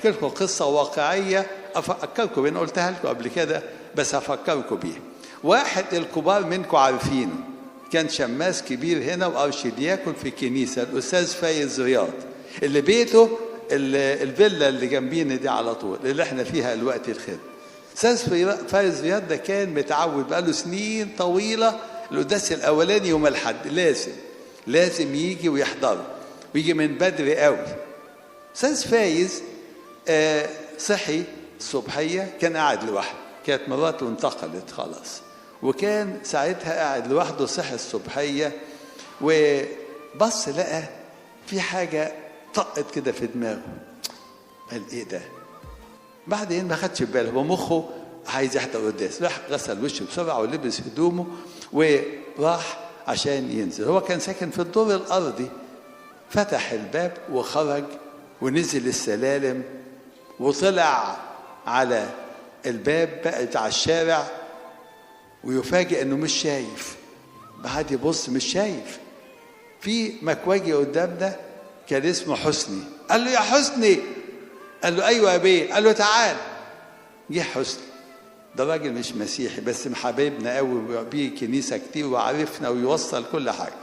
احكي لكم قصه واقعيه افكركم، انا قلتها لكم قبل كده بس هفكركم بيها. واحد الكبار منكم عارفينه، كان شماس كبير هنا وارشدياكون في كنيسه، الاستاذ فايز رياض، اللي بيته الفيلا اللي جنبينا دي على طول اللي احنا فيها الوقت الخير. استاذ فايز رياض ده كان متعود بقاله سنين طويله القداس الاولاني يوم الاحد لازم يجي ويحضره، ويجي من بدري قوي. استاذ فايز صحي الصبحيه كان قاعد لوحده، كانت مراته انتقلت خلاص، وكان ساعتها قاعد لوحده. صحي الصبحيه وبص لقى في حاجه طقت كده في دماغه، قال ايه ده؟ بعدين ما خدش باله، هو مخه عايز يحضر قداس، راح غسل وشه بسرعه ولبس هدومه وراح عشان ينزل. هو كان ساكن في الدور الارضي، فتح الباب وخرج ونزل السلالم وطلع على الباب بقى بتاع الشارع، ويفاجئ انه مش شايف. بعد يبص مش شايف، في مكواجي قدامنا كان اسمه حسني. قال له يا حسني، قال له ايوه يا بيه، قال له تعال. جه حسني، ده راجل مش مسيحي بس حبايبنا قوي، بيه كنيسه كتير وعرفنا ويوصل كل حاجه.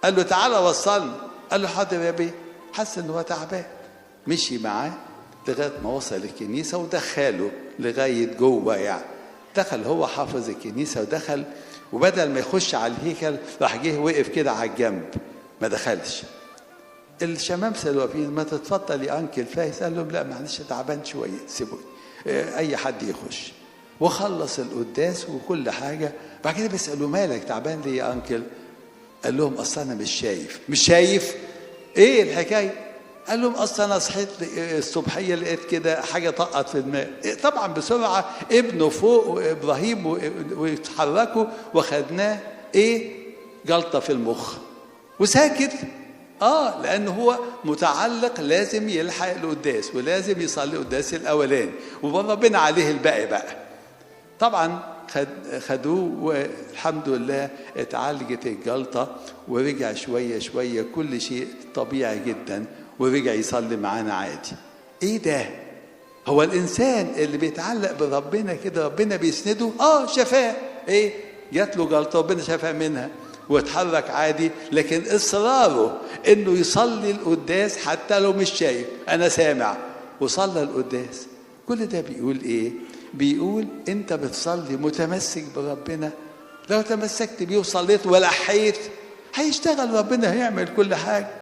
قال له تعالى وصلني، قال له حاضر يا بيه. حس ان هو تعبان، مشي معاه لغايه ما وصل الكنيسه ودخله لغايه جوه. يعني دخل هو حافظ الكنيسه ودخل، وبدل ما يخش على الهيكل راح جه وقف كده على الجنب ما دخلش. الشمامسه اللي واقفين ما تتفضل يا انكل فايز، قال لهم لا معلش تعبان شويه سيبوني اي حد يخش. وخلص القداس وكل حاجه. بعد كده بيسالوا مالك تعبان ليه يا انكل؟ قال لهم اصل انا مش شايف. ايه الحكايه؟ قال لهم اصل انا صحيت الصبحيه لقيت كده حاجه طقت في دماغي. طبعا بسرعه ابنه فوق ابراهيم ويتحركوا وخدناه جلطه في المخ وساكت. لانه هو متعلق لازم يلحق القداس ولازم يصلي القداس الاولاني وربنا عليه الباقي بقى. طبعا خدوه والحمد لله اتعالجت الجلطه ورجع شويه كل شيء طبيعي جدا، ورجع يصلي معانا عادي. ايه ده؟ هو الانسان اللي بيتعلق بربنا كده ربنا بيسنده. شفاه، جات له جلطه ربنا شفاه منها واتحرك عادي، لكن اصراره انه يصلي القداس حتى لو مش شايف، انا سامع وصلى القداس. كل ده بيقول ايه؟ بيقول انت بتصلي متمسك بربنا، لو تمسكت بيه وصليت ولحيت هيشتغل ربنا، هيعمل كل حاجه.